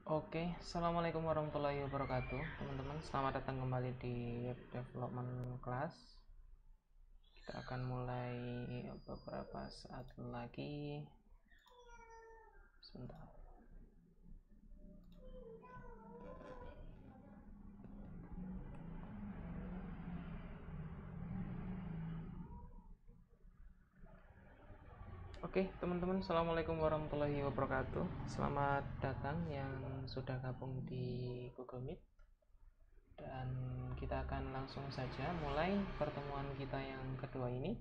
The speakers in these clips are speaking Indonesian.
Oke, assalamualaikum warahmatullahi wabarakatuh, teman-teman. Selamat datang kembali di Web Development Class. Kita akan mulai beberapa saat lagi. Sebentar. Oke, teman-teman, assalamualaikum warahmatullahi wabarakatuh. Selamat datang yang sudah gabung di Google Meet. Dan kita akan langsung saja mulai pertemuan kita yang kedua ini.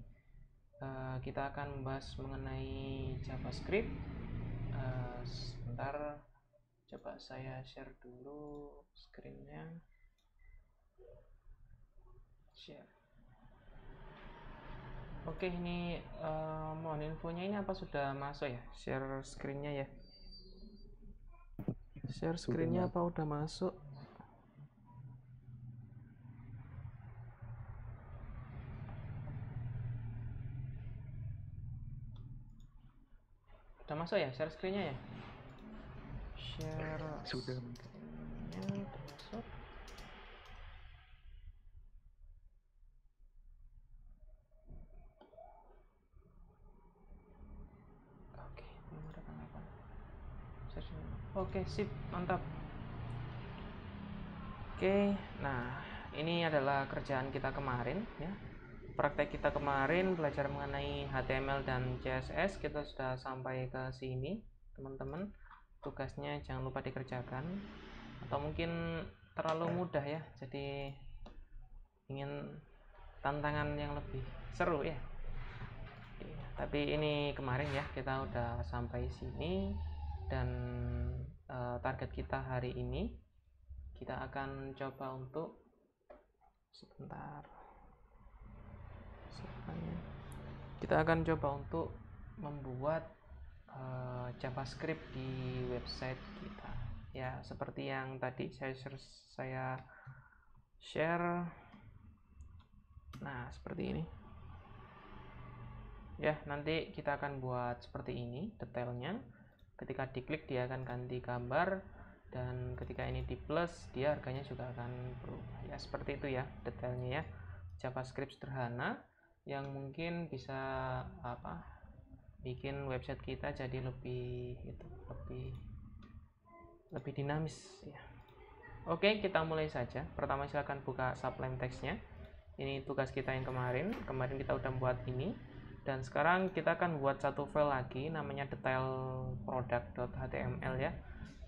Kita akan membahas mengenai JavaScript. Sebentar, coba saya share dulu screen-nya. Share. Oke, ini mohon infonya, ini apa sudah masuk ya? Share screen-nya ya. Share screen-nya apa udah masuk? Udah masuk ya share screen-nya ya? Share Sudah. screen-nya udah masuk. Oke, belum ada tanggapan. Oke, sip, mantap. Oke, nah ini adalah kerjaan kita kemarin ya. Praktek kita kemarin belajar mengenai HTML dan CSS, kita sudah sampai ke sini, teman-teman. Tugasnya jangan lupa dikerjakan, atau mungkin terlalu mudah ya, jadi ingin tantangan yang lebih seru ya. Tapi ini kemarin ya, kita udah sampai sini, dan target kita hari ini kita akan coba untuk kita akan coba untuk membuat JavaScript di website kita ya, seperti yang tadi saya share. Nah, seperti ini ya. Nanti kita akan buat seperti ini detailnya. Ketika diklik dia akan ganti gambar, dan ketika ini di plus dia harganya juga akan berubah ya. Seperti itu ya detailnya ya. JavaScript sederhana yang mungkin bisa bikin website kita jadi lebih dinamis ya. Oke, kita mulai saja. Pertama silakan buka Sublime Text-nya. Ini tugas kita yang kemarin kita udah buat ini, dan sekarang kita akan buat satu file lagi namanya detailproduct.html ya.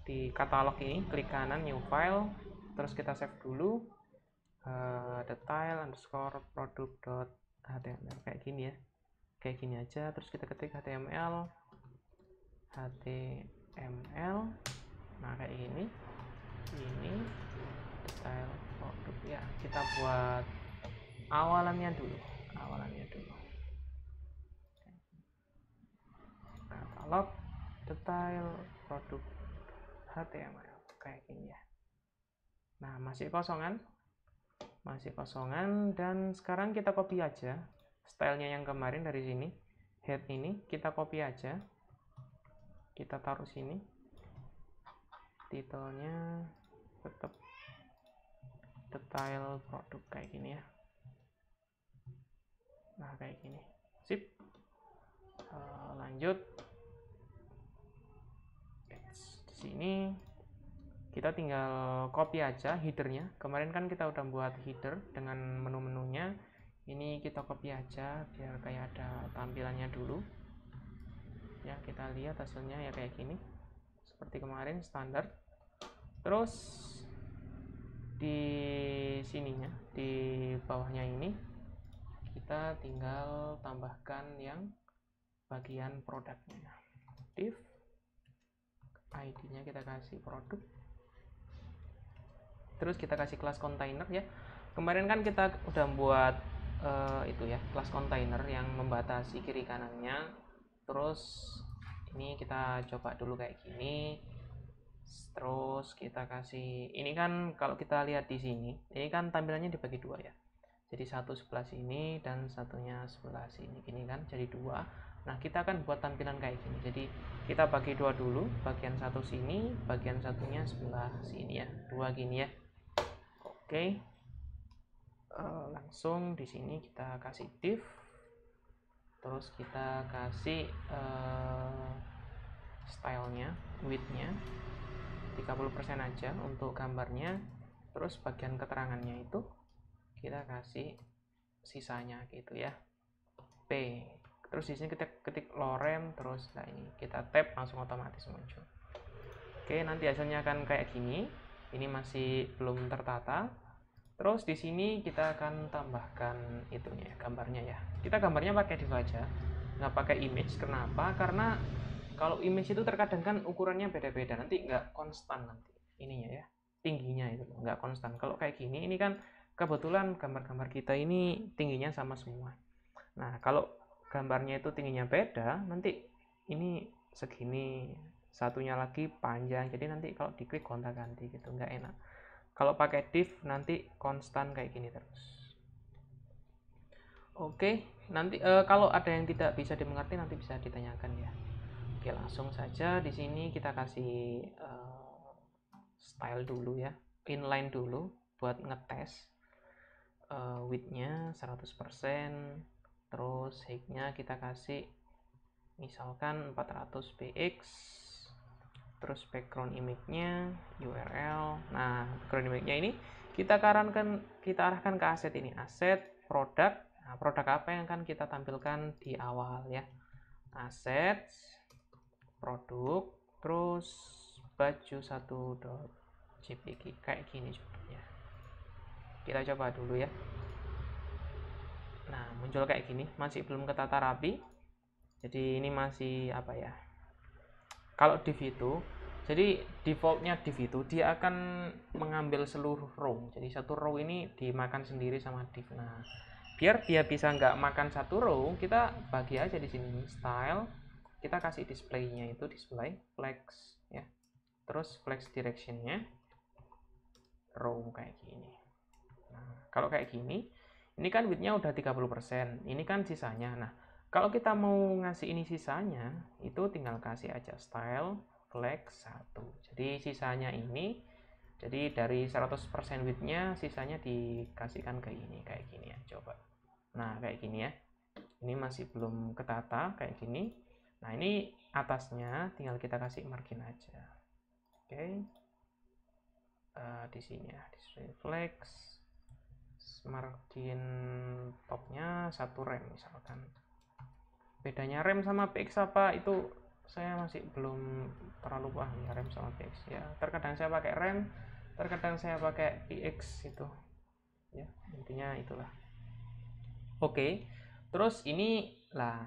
Di katalog ini klik kanan new file, terus kita save dulu detail_product.html kayak gini ya, kayak gini aja. Terus kita ketik html. Nah, kayak gini. Ini detail produk ya. Kita buat awalannya dulu. Katalog detail produk HTML kayak gini ya. Nah, masih kosongan, dan sekarang kita copy aja stylenya yang kemarin dari sini. Head ini kita copy aja, kita taruh sini. Titelnya tetap detail produk kayak gini ya. Nah, kayak gini, sip. Lanjut di sini kita tinggal copy aja headernya. Kemarin kan kita udah buat header dengan menu-menunya. Ini kita copy aja biar kayak ada tampilannya dulu ya. Kita lihat hasilnya ya kayak gini, seperti kemarin standar. Terus di sininya, di bawahnya ini kita tinggal tambahkan yang bagian produknya. Div ID-nya kita kasih produk, terus kita kasih kelas container ya. Kemarin kan kita udah buat itu ya, kelas container yang membatasi kiri kanannya. Terus ini kita coba dulu kayak gini. Terus kita kasih ini kan, kalau kita lihat di sini ini kan tampilannya dibagi dua ya, jadi satu sebelah sini dan satunya sebelah sini, gini kan, jadi dua. Nah, kita akan buat tampilan kayak gini. Jadi kita bagi dua dulu, bagian satu sini, bagian satunya sebelah sini ya, dua gini ya. Oke, langsung di sini kita kasih div, terus kita kasih stylenya, widthnya 30% aja untuk gambarnya, terus bagian keterangannya itu kita kasih sisanya gitu ya, P. Terus di sini kita ketik lorem, terus nah ini kita tap langsung otomatis muncul. Oke, nanti hasilnya akan kayak gini. Ini masih belum tertata. Terus di sini kita akan tambahkan itunya, gambarnya ya. Kita gambarnya pakai div aja, nggak pakai image. Kenapa? Karena kalau image itu terkadang kan ukurannya beda-beda, nanti nggak konstan nanti ininya ya, tingginya itu nggak konstan. Kalau kayak gini, ini kan kebetulan gambar-gambar kita ini tingginya sama semua. Nah, kalau gambarnya itu tingginya beda, nanti ini segini, satunya lagi panjang, jadi nanti kalau diklik gonta-ganti gitu, nggak enak. Kalau pakai div nanti konstan kayak gini terus. Oke, nanti kalau ada yang tidak bisa dimengerti nanti bisa ditanyakan ya. Oke, langsung saja di sini kita kasih style dulu ya, inline dulu buat ngetes. Widthnya 100%, terus height-nya kita kasih misalkan 400 px, terus background image-nya URL. Nah, background image-nya ini kita arahkan ke aset ini, aset produk. Nah, produk apa yang akan kita tampilkan di awal ya, aset produk, terus baju 1.jpg kayak gini judulnya. Kita coba dulu ya. Nah, muncul kayak gini, masih belum ketata rapi. Jadi ini masih apa ya? Kalau div itu, jadi defaultnya div itu dia akan mengambil seluruh row. Jadi satu row ini dimakan sendiri sama div. Nah, biar dia bisa nggak makan satu row, kita bagi aja di sini style. Kita kasih displaynya itu display flex ya. Terus flex directionnya row kayak gini. Nah, kalau kayak gini, ini kan widthnya udah 30%, ini kan sisanya. Nah, kalau kita mau ngasih ini sisanya, itu tinggal kasih aja style flex 1. Jadi sisanya ini, jadi dari 100% widthnya, sisanya dikasihkan ke ini, kayak gini ya, coba. Nah, kayak gini ya. Ini masih belum ketata, kayak gini. Nah, ini atasnya tinggal kita kasih margin aja. Oke. Di sini ya, display flex. Margin topnya 1 rem misalkan. Bedanya rem sama px apa itu saya masih belum terlalu paham ya, rem sama px ya. Terkadang saya pakai rem, terkadang saya pakai px itu ya, intinya itulah. Oke, terus ini lah,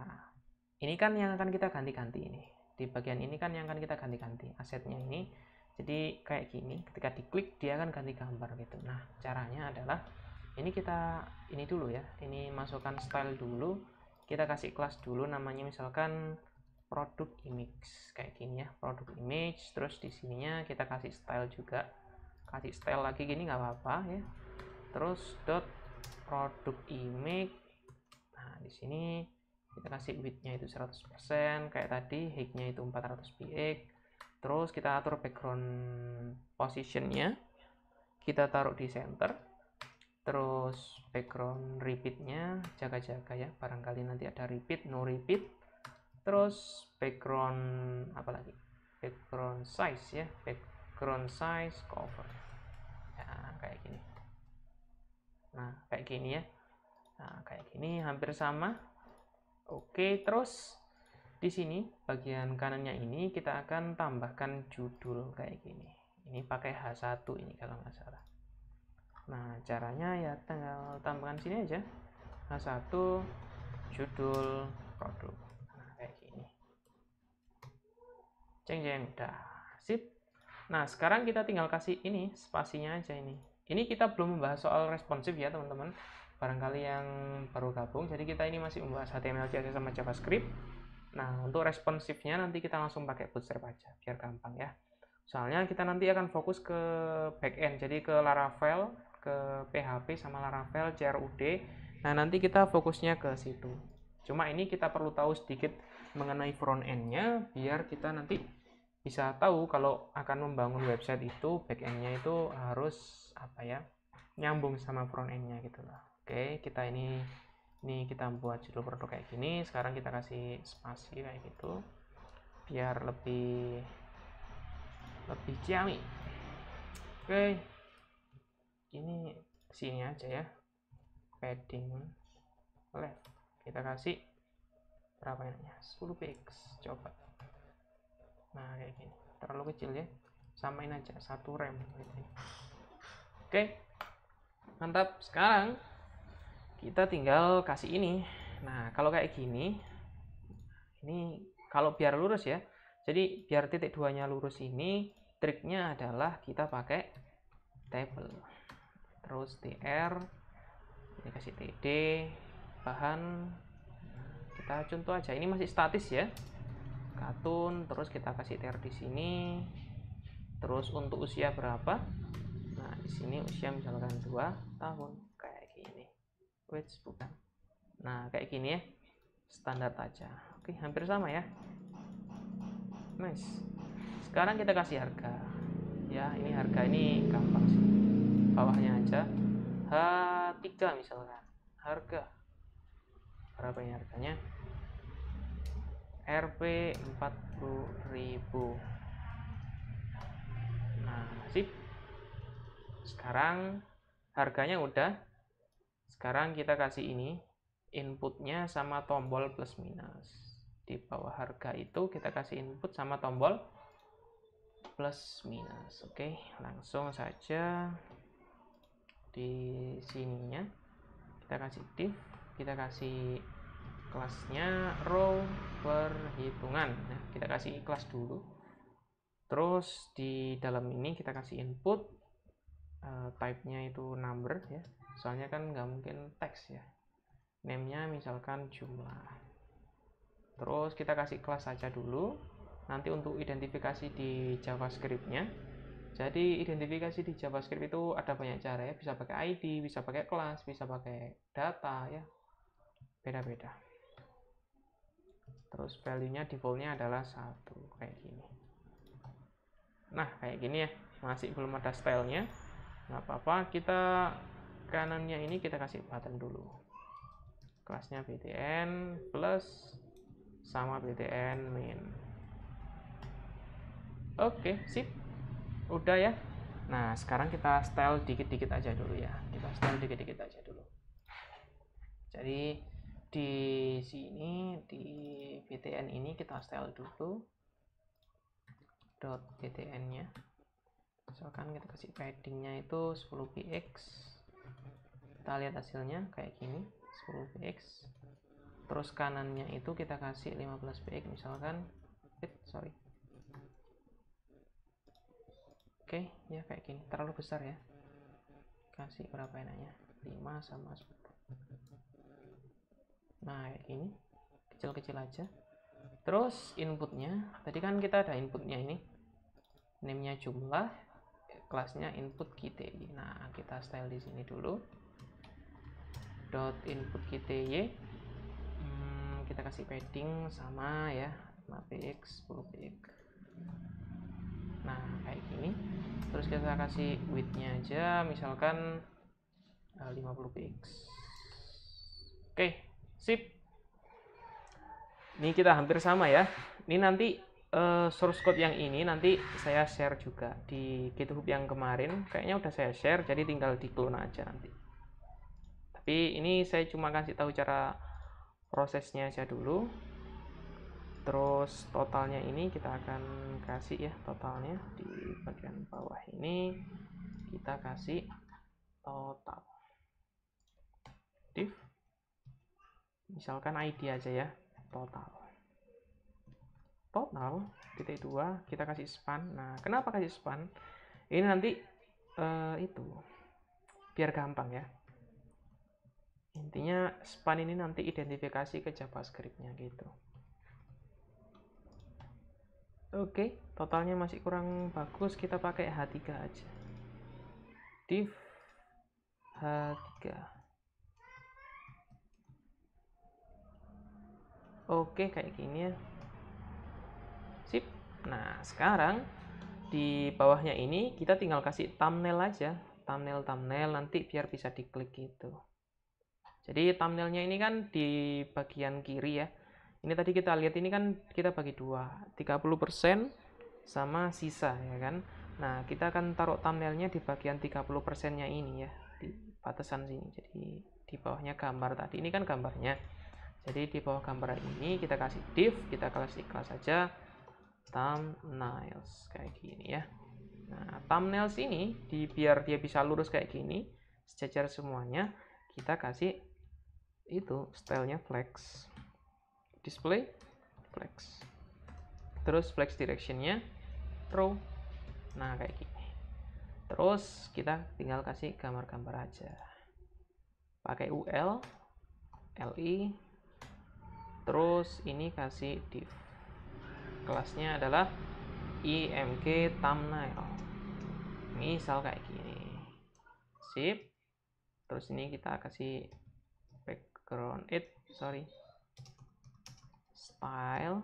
ini kan yang akan kita ganti-ganti ini. Di bagian ini kan yang akan kita ganti-ganti asetnya ini. Jadi kayak gini, ketika diklik dia akan ganti gambar gitu. Nah, caranya adalah ini kita ini dulu ya, ini masukkan style dulu, kita kasih kelas dulu namanya misalkan produk image kayak gini ya, produk image. Terus di sininya kita kasih style juga, kasih style lagi gini nggak apa-apa ya. Terus dot produk image. Nah, di sini kita kasih widthnya itu 100% kayak tadi, height-nya itu 400 px. Terus kita atur background positionnya, kita taruh di center. Terus background repeat-nya jaga-jaga ya, barangkali nanti ada repeat, no repeat. Terus background apa lagi, background size ya, background size cover ya, kayak gini. Nah, kayak gini ya. Nah, kayak gini hampir sama. Oke, terus di sini bagian kanannya ini kita akan tambahkan judul kayak gini. Ini pakai H1 ini kalau nggak salah. Nah, caranya ya tinggal tambahkan sini aja, H1 judul produk. Nah, kayak gini. Ceng-ceng, udah sip. Nah, sekarang kita tinggal kasih ini spasinya aja ini. Ini kita belum membahas soal responsif ya teman-teman, barangkali yang baru gabung. Jadi kita ini masih membahas HTML, CSS sama JavaScript. Nah, untuk responsifnya nanti kita langsung pakai Bootstrap aja biar gampang ya. Soalnya kita nanti akan fokus ke backend, jadi ke Laravel, ke PHP sama Laravel, CRUD. Nah, nanti kita fokusnya ke situ. Cuma ini kita perlu tahu sedikit mengenai front end-nya, biar kita nanti bisa tahu kalau akan membangun website itu back end-nya itu harus apa ya, nyambung sama front end-nya gitu loh. Oke, kita ini kita buat judul produk kayak gini. Sekarang kita kasih spasi kayak gitu biar lebih ciamik. Oke, ini sini aja ya, padding left kita kasih berapa enaknya, 10 px coba. Nah kayak gini, terlalu kecil ya, samain aja 1 rem gitu. Oke, mantap. Sekarang kita tinggal kasih ini. Nah kalau kayak gini, ini kalau biar lurus ya, jadi biar titik 2 nya lurus, ini triknya adalah kita pakai table, terus tr, ini kasih td, bahan kita contoh aja, ini masih statis ya, katun, terus kita kasih tr di sini, terus untuk usia berapa, nah di sini usia misalkan 2 tahun kayak gini. Wait, bukan, nah kayak gini ya, standar aja. Oke, hampir sama ya. Nice. Sekarang kita kasih harga ya, ini harga ini gampang sih, bawahnya aja H3 misalkan, harga berapa ini harganya, Rp 40.000. Nah sip, sekarang harganya udah. Sekarang kita kasih ini inputnya sama tombol plus minus. Di bawah harga itu kita kasih input sama tombol plus minus. Oke, langsung saja di sininya kita kasih div, kita kasih kelasnya row perhitungan. Nah kita kasih kelas dulu, terus di dalam ini kita kasih input, type-nya itu number ya, soalnya kan nggak mungkin teks ya, name-nya misalkan jumlah. Terus kita kasih kelas saja dulu. Nanti untuk identifikasi di JavaScript-nya, jadi identifikasi di JavaScript itu ada banyak cara ya, bisa pakai ID, bisa pakai kelas, bisa pakai data ya, beda-beda. Terus value-nya default-nya adalah 1 kayak gini. Nah kayak gini ya, masih belum ada style-nya, nggak apa-apa. Kita kanannya ini kita kasih button dulu, kelasnya btn plus sama btn min. Oke, sip, udah ya. Nah sekarang kita style dikit-dikit aja dulu ya, kita style dikit-dikit aja dulu. Jadi di sini di btn ini kita style dulu dot btn nya, misalkan kita kasih paddingnya itu 10 px, kita lihat hasilnya kayak gini 10 px. Terus kanannya itu kita kasih 15 px misalkan, oke ya kayak gini, terlalu besar ya, kasih berapa enaknya, 5 sama 10. Nah kayak gini, kecil-kecil aja. Terus inputnya, tadi kan kita ada inputnya ini, name-nya jumlah, kelasnya input kty. Nah kita style di sini dulu dot input kty, kita kasih padding sama ya 5px 10px. Nah kayak gini. Terus kita kasih width-nya aja misalkan 50px. Oke, sip. Ini kita hampir sama ya. Ini nanti source code yang ini nanti saya share juga di GitHub yang kemarin. Kayaknya udah saya share, jadi tinggal di clone aja nanti. Tapi ini saya cuma kasih tahu cara prosesnya aja dulu. Terus totalnya ini kita akan kasih ya, totalnya di bagian bawah ini kita kasih total div, misalkan ID aja ya, total titik 2, kita kasih span. Nah kenapa kasih span ini, nanti itu biar gampang ya, intinya span ini nanti identifikasi ke JavaScript-nya gitu. Oke, totalnya masih kurang bagus, kita pakai H3 aja, div H3. Oke, kayak gini ya. Sip. Nah, sekarang di bawahnya ini kita tinggal kasih thumbnail aja. Thumbnail nanti biar bisa diklik gitu. Jadi thumbnailnya ini kan di bagian kiri ya. Ini tadi kita lihat ini kan kita bagi dua, 30% sama sisa ya kan. Nah, kita akan taruh thumbnailnya di bagian 30%-nya ini ya, di batasan sini. Jadi di bawahnya gambar tadi, ini kan gambarnya. Jadi di bawah gambar ini kita kasih div, kita kasih kelas saja thumbnails kayak gini ya. Nah, thumbnails ini biar dia bisa lurus kayak gini, sejajar semuanya, kita kasih itu stylenya flex, display flex, terus flex directionnya row. Nah, kayak gini. Terus kita tinggal kasih gambar-gambar aja pakai UL, LI, terus ini kasih div, kelasnya adalah img thumbnail, misal kayak gini. Sip. Terus ini kita kasih background style,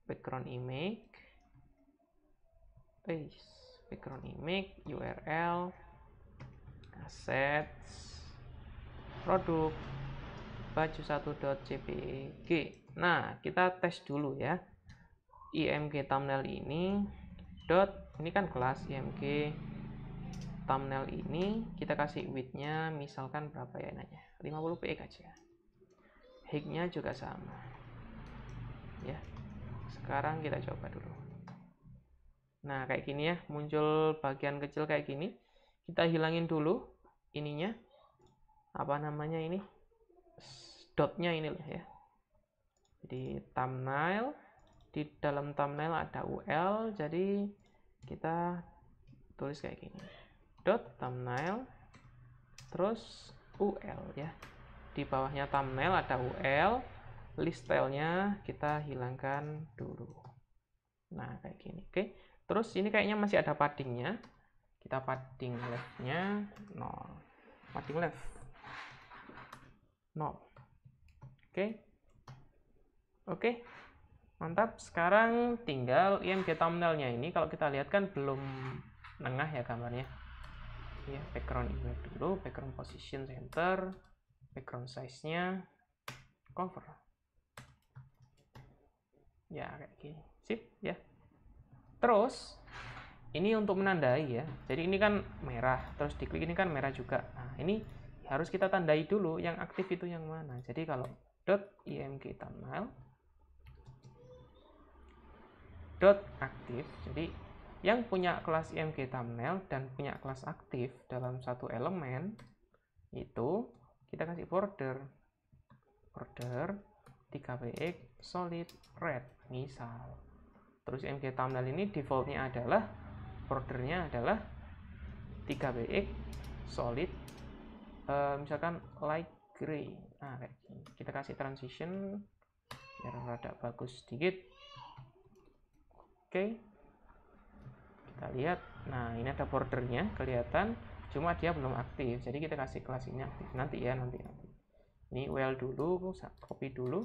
background image, URL, assets, produk, baju1.jpg. Nah, kita tes dulu ya. img thumbnail ini ini kan kelas img thumbnail ini, kita kasih width-nya misalkan berapa ya enaknya, 50 px aja. Height-nya juga sama ya. Sekarang kita coba dulu. Nah, kayak gini ya, muncul bagian kecil kayak gini. Kita hilangin dulu ininya, apa namanya ini, dotnya inilah ya. Jadi thumbnail, di dalam thumbnail ada UL, jadi kita tulis kayak gini, dot thumbnail, terus UL ya. Di bawahnya thumbnail ada UL, list style-nya kita hilangkan dulu. Nah, kayak gini. Oke. Terus ini kayaknya masih ada padding-nya. Kita padding left-nya 0. Padding left 0. Oke. Oke. Mantap. Sekarang tinggal img thumbnail-nya ini kalau kita lihat kan belum nengah ya gambarnya. Ya, background image dulu, background position center, background size-nya cover. Ya, kayak gini. Sip ya. Terus ini untuk menandai ya. Jadi ini kan merah, terus diklik ini kan merah juga. Nah, ini harus kita tandai dulu yang aktif itu yang mana. Jadi kalau .img thumbnail .aktif, jadi yang punya kelas img thumbnail dan punya kelas aktif dalam satu elemen itu kita kasih border 3px solid red misal. Terus img thumbnail ini defaultnya adalah bordernya adalah 3px solid misalkan light gray. Nah, kayak gini. Kita kasih transition biar rada bagus sedikit. Oke. Kita lihat. Nah, ini ada bordernya kelihatan, cuma dia belum aktif. Jadi kita kasih kelas ini aktif nanti ya, nanti. Ini UL dulu, copy dulu.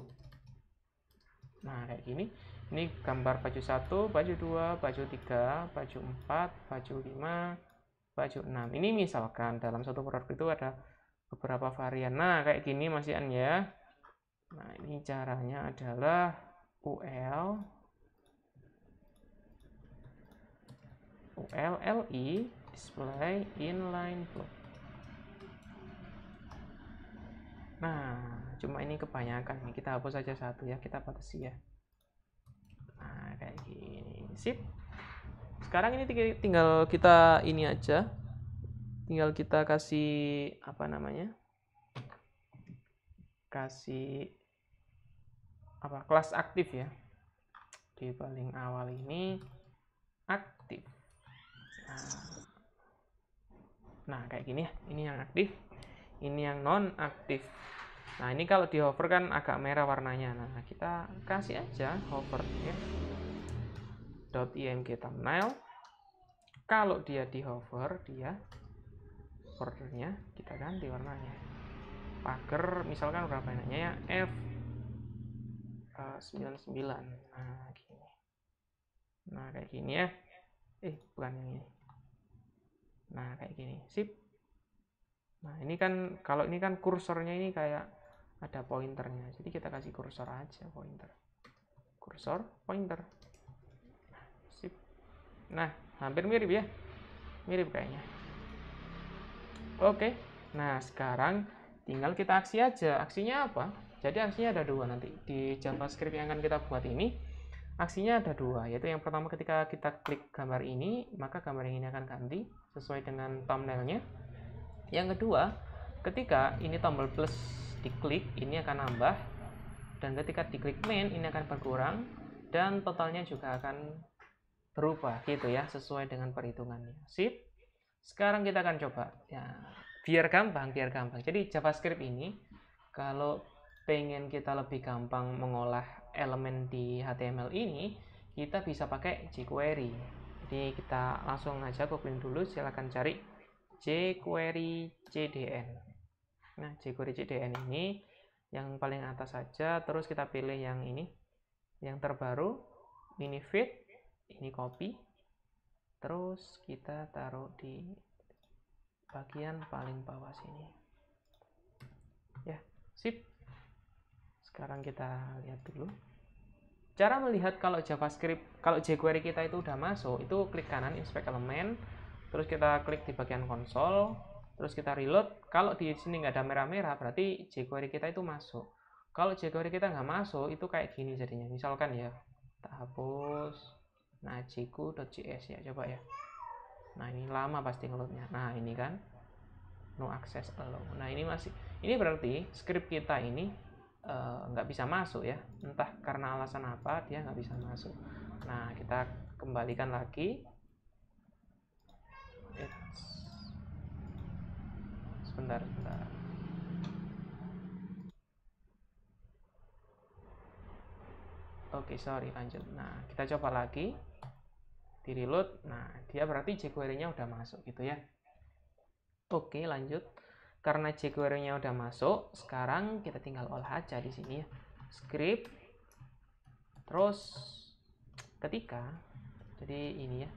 Nah, kayak gini. Ini gambar baju 1, baju 2, baju 3, baju 4, baju 5, baju 6. Ini misalkan dalam satu produk itu ada beberapa varian. Nah, kayak gini Mas Ian ya. Nah, ini caranya adalah UL LI display inline block. Nah, cuma ini kebanyakan. Kita hapus saja satu ya, kita batasi ya. Nah, kayak gini. Sip. Sekarang ini tinggal kita ini aja. Tinggal kita kasih apa namanya? Kasih apa? Kelas aktif ya. Di paling awal ini aktif. Nah, kayak gini ya. Ini yang aktif. Ini yang non aktif. Nah, ini kalau di hover kan agak merah warnanya. Nah, kita kasih aja hover ya. .img thumbnail. Kalau dia di hover, dia bordernya kita ganti warnanya. Pagar misalkan berapa enaknya ya? 99. Nah, gini. Nah, kayak gini ya. Bukan yang ini. Nah, kayak gini. Sip. Nah, ini kan kalau ini kan kursornya ini kayak ada pointernya. Jadi kita kasih kursor aja, pointer. Kursor, pointer. Sip. Nah, hampir mirip ya. Mirip kayaknya. Oke. Nah, sekarang tinggal kita aksi aja. Aksinya apa? Jadi aksinya ada dua nanti. Di JavaScript yang akan kita buat ini, aksinya ada dua. Yaitu yang pertama ketika kita klik gambar ini, maka gambar yang ini akan ganti sesuai dengan thumbnailnya. Yang kedua, ketika ini tombol plus diklik, ini akan nambah. Dan ketika diklik main, ini akan berkurang. Dan totalnya juga akan berubah gitu ya, sesuai dengan perhitungannya. Sip. Sekarang kita akan coba. Ya, biar gampang. Jadi JavaScript ini, kalau pengen kita lebih gampang mengolah elemen di HTML ini, kita bisa pakai jQuery. Jadi kita langsung aja googling dulu, silahkan cari jQuery CDN. Nah, jQuery CDN ini yang paling atas saja, terus kita pilih yang ini, yang terbaru, ini feed, ini copy, terus kita taruh di bagian paling bawah sini. Ya, sip. Sekarang kita lihat dulu. Cara melihat kalau JavaScript, kalau jQuery kita itu udah masuk, itu klik kanan inspect element, terus kita klik di bagian konsol, terus kita reload. Kalau di sini nggak ada merah-merah, berarti jQuery kita itu masuk. Kalau jQuery kita nggak masuk, itu kayak gini jadinya. Misalkan ya, kita hapus, nah jQ.js ya, coba ya. Nah, ini lama pasti ngeloadnya. Nah, ini kan no access allow. Nah, ini berarti script kita ini nggak bisa masuk ya, entah karena alasan apa dia nggak bisa masuk. Nah, kita kembalikan lagi. Sebentar. Oke, sorry, lanjut. Nah, kita coba lagi di reload. Nah, dia berarti jQuery-nya udah masuk gitu ya. Oke, lanjut. Karena jQuery-nya udah masuk, sekarang kita tinggal olah aja di sini ya. Script. Terus ketika, jadi ini ya.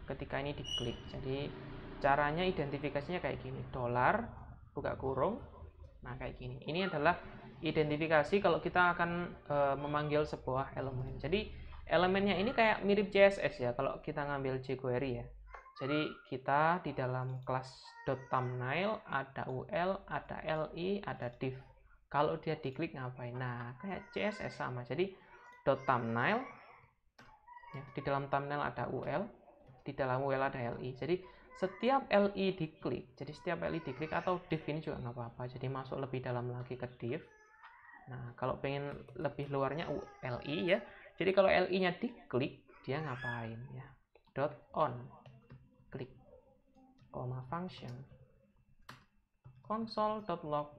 Ketika ini diklik. Jadi caranya identifikasinya kayak gini. $, buka kurung. Nah, kayak gini. Ini adalah identifikasi kalau kita akan memanggil sebuah elemen. Jadi elemennya ini kayak mirip CSS ya kalau kita ngambil jQuery ya. Jadi kita di dalam kelas .thumbnail ada UL, ada LI, ada div. Kalau dia diklik ngapain? Nah, kayak CSS sama. Jadi .thumbnail ya, di dalam thumbnail ada UL, di dalam UL ada LI. Jadi setiap LI diklik, atau div ini juga nggak apa-apa. Jadi masuk lebih dalam lagi ke div. Nah, kalau pengen lebih luarnya LI ya. Jadi kalau LI-nya diklik, dia ngapain ya? .on klik, function console.log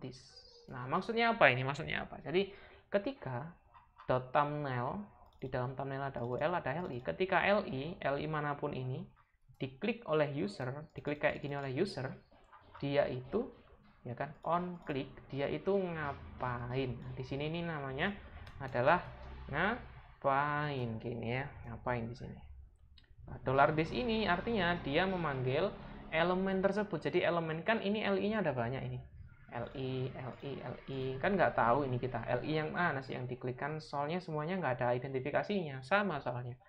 $this. Nah, maksudnya apa ini? Jadi ketika .thumbnail, di dalam thumbnail ada UL, ada LI. Ketika LI manapun ini diklik oleh user, diklik kayak gini oleh user, dia itu ya kan on klik, dia itu ngapain? Nah, di sini ini namanya adalah ngapain gini ya, ngapain di sini. Nah, $this ini artinya dia memanggil elemen tersebut. Jadi elemen kan ini LI-nya ada banyak ini. LI kan nggak tahu ini kita LI yang mana sih yang diklik, kan soalnya semuanya nggak ada identifikasinya, sama soalnya.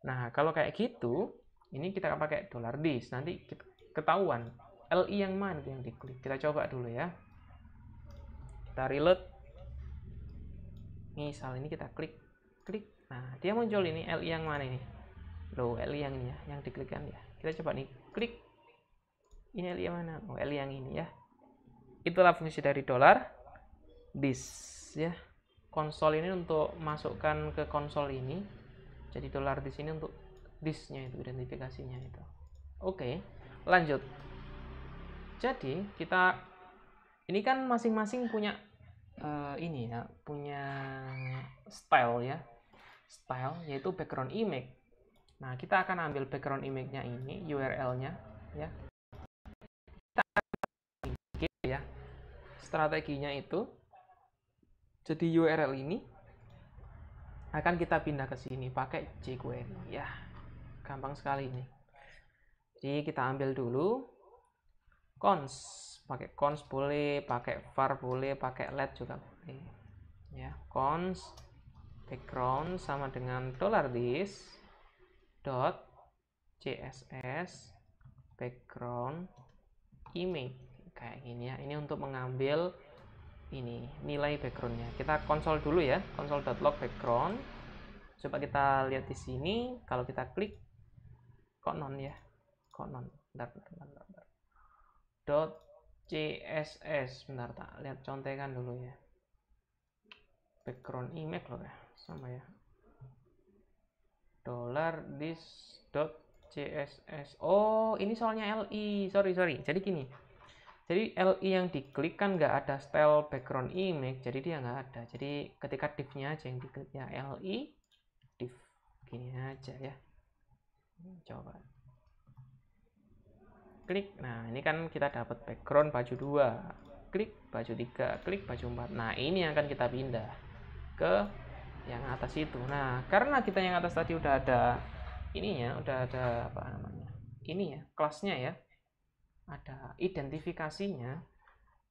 Nah, kalau kayak gitu ini kita pakai $this, nanti ketahuan LI yang mana yang diklik. Kita coba dulu ya, kita reload. Misal ini kita klik, nah dia muncul ini LI yang mana ini. Loh, LI yang ini ya, yang diklikkan ya. Kita coba nih, klik. Ini LI yang mana? Oh, LI yang ini ya. Itulah fungsi dari $this ya. Konsol ini untuk masukkan ke konsol ini. Jadi $this ini untuk this-nya itu, identifikasinya itu. Oke, lanjut. Jadi kita ini kan masing-masing punya ini ya, punya style ya. Style yaitu background image. Nah, kita akan ambil background image-nya ini, URL-nya ya. Kita ya. Strateginya itu Jadi URL ini akan kita pindah ke sini pakai jQuery ya. Gampang sekali ini. Jadi kita ambil dulu cons, pakai cons boleh, pakai var boleh, pakai let juga boleh. Ya, cons background sama dengan $this dot css background image kayak gini ya. Ini untuk mengambil ini nilai backgroundnya. Kita konsol dulu ya, console.log background. Coba kita lihat di sini. Kalau kita klik kok non ya, kok non. Bentar. Dot css, bentar tak lihat contekan dulu ya. Background image loh ya, sama ya. $this dot css. Oh, ini soalnya li. Sorry. Jadi gini. Jadi li yang diklik kan nggak ada style background image, jadi dia nggak ada. Jadi ketika div-nya aja yang diklik ya, li div gini aja ya. Coba klik. Nah, ini kan kita dapat background baju 2. Klik baju 3, klik baju 4. Nah, ini yang akan kita pindah ke yang atas itu. Nah, karena kita yang atas tadi udah ada ininya, udah ada apa namanya? Ini ya, kelasnya ya. Ada identifikasinya,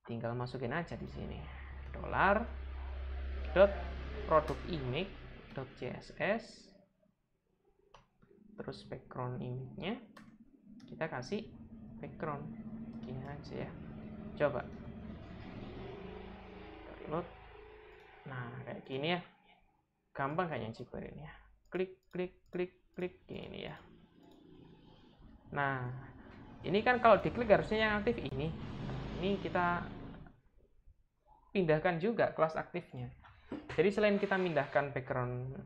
tinggal masukin aja di sini $.productImage.css, terus background image-nya kita kasih background gini aja ya. Coba load. Nah, kayak gini ya, gampang kayaknya jQuery ini ya. Klik gini ya. Nah, ini kan kalau diklik harusnya yang aktif ini. Ini kita pindahkan juga kelas aktifnya. Jadi selain kita pindahkan background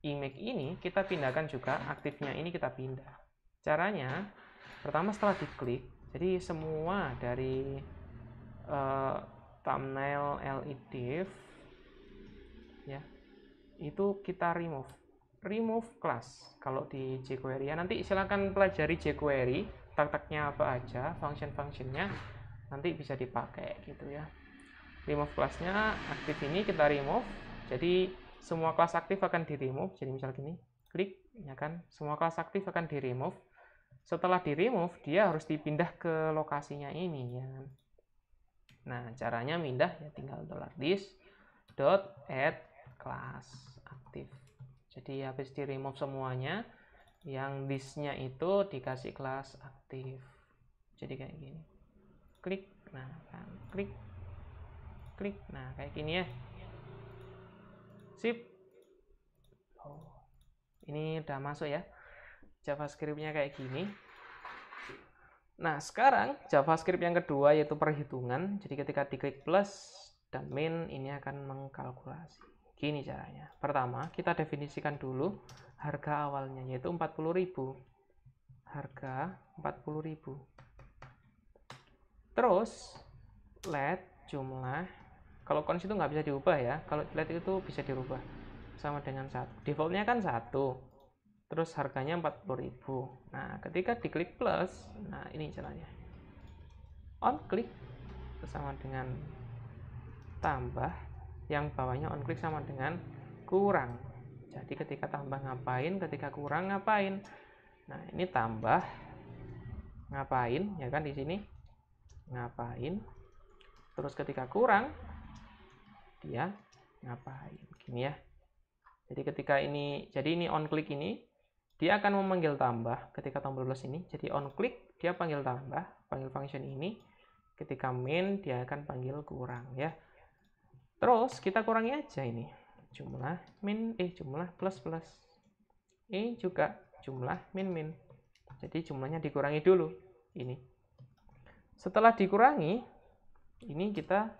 image ini, kita pindahkan juga aktifnya ini kita pindah. Caranya, pertama setelah diklik, jadi semua dari thumbnail div ya, itu kita remove class. Kalau di jQuery ya, nanti silakan pelajari jQuery, tag-tagnya apa aja, function-functionnya nanti bisa dipakai gitu ya. Remove class-nya aktif ini kita remove, jadi semua kelas aktif akan di remove. Jadi misal gini, klik ya kan, semua kelas aktif akan di remove. Setelah di remove, dia harus dipindah ke lokasinya ini ya. Nah, caranya pindah ya tinggal $this dot add class aktif. Jadi habis di remove semuanya, yang this-nya itu dikasih kelas aktif. Jadi kayak gini. Klik, nah kan, klik. Nah, kayak gini ya. Sip. Oh, ini udah masuk ya. JavaScript-nya kayak gini. Nah, sekarang JavaScript yang kedua yaitu perhitungan. Jadi ketika diklik plus dan min, ini akan mengkalkulasi. Gini caranya. Pertama, kita definisikan dulu harga awalnya yaitu 40.000. Harga 40.000. Terus let jumlah, kalau cons itu nggak bisa diubah ya. Kalau let itu bisa dirubah sama dengan 1. Defaultnya kan 1. Terus harganya 40.000. Nah, ketika diklik plus, nah ini caranya. On klik sama dengan tambah, yang bawahnya on klik sama dengan kurang. Jadi ketika tambah ngapain, ketika kurang ngapain. Nah, ini tambah ngapain ya kan di sini. Ngapain. Terus ketika kurang dia ngapain. Gini ya. Jadi ketika ini, jadi ini on klik ini dia akan memanggil tambah ketika tombol plus ini. Jadi on klik dia panggil tambah, panggil function ini. Ketika min dia akan panggil kurang ya. Terus kita kurangi aja ini. Jumlah min jumlah plus. Ini juga jumlah min. Jadi jumlahnya dikurangi dulu ini. Setelah dikurangi, ini kita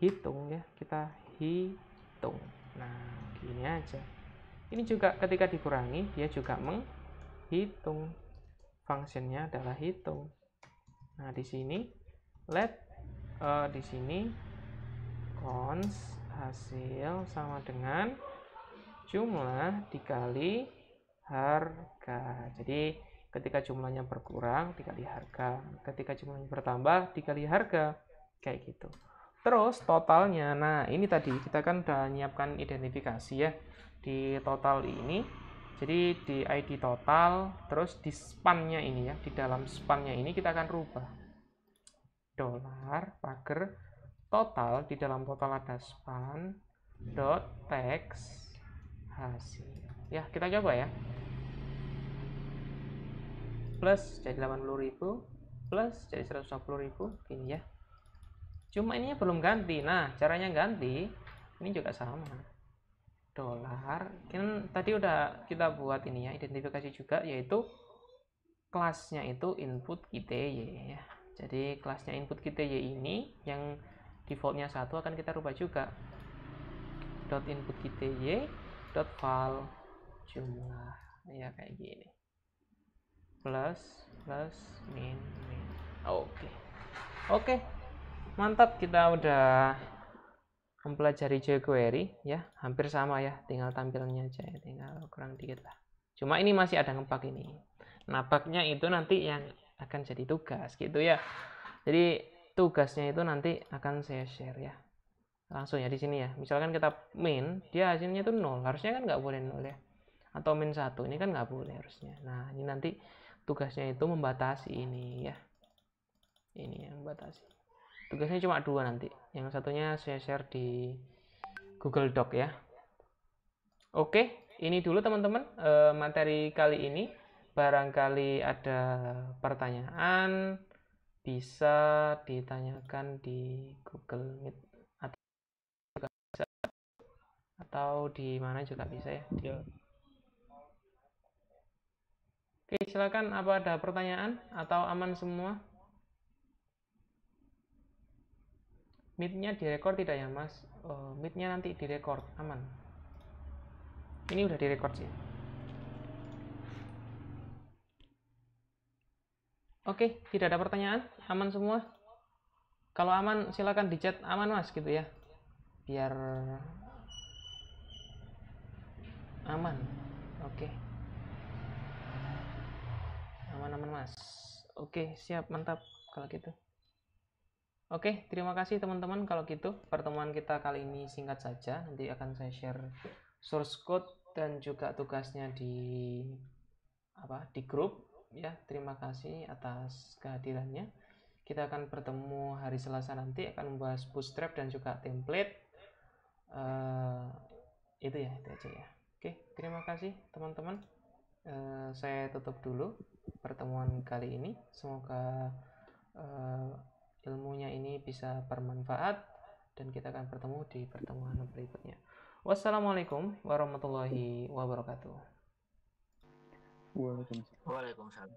hitung ya, kita hitung. Nah, gini aja. Ini juga ketika dikurangi, dia juga menghitung. Fungsinya adalah hitung. Nah, di sini let di sini cons hasil sama dengan jumlah dikali harga. Jadi ketika jumlahnya berkurang dikali harga, ketika jumlahnya bertambah dikali harga, kayak gitu. Terus totalnya, nah ini tadi kita kan udah nyiapkan identifikasi ya di total ini. Jadi di ID total, terus di span-nya ini ya, di dalam span-nya ini kita akan rubah dolar pagar total. Di dalam total ada span dot text hasil. Ya kita coba ya. Plus jadi 80.000 plus jadi 120.000 gini ya. Cuma ininya belum ganti. Nah, caranya ganti ini juga sama. Dolar. Kan tadi udah kita buat ini ya, identifikasi juga, yaitu kelasnya itu input KTY ya. Jadi kelasnya input KTY ini yang defaultnya 1 akan kita rubah juga. Dot input KTY dot val jumlah ya kayak gini. Plus plus min min. Oke. Mantap, kita udah mempelajari jQuery ya, hampir sama ya, tinggal tampilnya aja ya, tinggal kurang dikit lah. Cuma ini masih ada ngebug ini. Nah, bugnya itu nanti yang akan jadi tugas gitu ya. Jadi tugasnya itu nanti akan saya share ya. Langsung ya di sini ya. Misalkan kita min, dia hasilnya itu 0. Harusnya kan nggak boleh 0 ya. Atau min 1, ini kan nggak boleh harusnya. Nah, ini nanti tugasnya itu membatasi ini ya. Ini yang membatasi. Tugasnya cuma 2 nanti. Yang satunya saya share di Google Doc ya. Oke, ini dulu teman-teman materi kali ini. Barangkali ada pertanyaan bisa ditanyakan di Google Meet atau di mana juga bisa ya. Oke, silakan, apa ada pertanyaan atau aman semua? Meet-nya direkord tidak ya Mas? Meet-nya nanti direkord, aman. Ini udah direkord sih. Oke, tidak ada pertanyaan, aman semua. Kalau aman silakan di chat aman Mas gitu ya. Biar aman. Oke. Aman-aman Mas. Oke, siap, mantap kalau gitu. Oke, terima kasih teman-teman. Kalau gitu, pertemuan kita kali ini singkat saja. Nanti akan saya share source code dan juga tugasnya di grup ya. Terima kasih atas kehadirannya. Kita akan bertemu hari Selasa nanti, akan membahas bootstrap dan juga template. Itu ya, itu aja ya. Oke, terima kasih teman-teman. Saya tutup dulu pertemuan kali ini. Semoga ilmunya ini bisa bermanfaat dan kita akan bertemu di pertemuan berikutnya. Wassalamualaikum warahmatullahi wabarakatuh. Waalaikumsalam.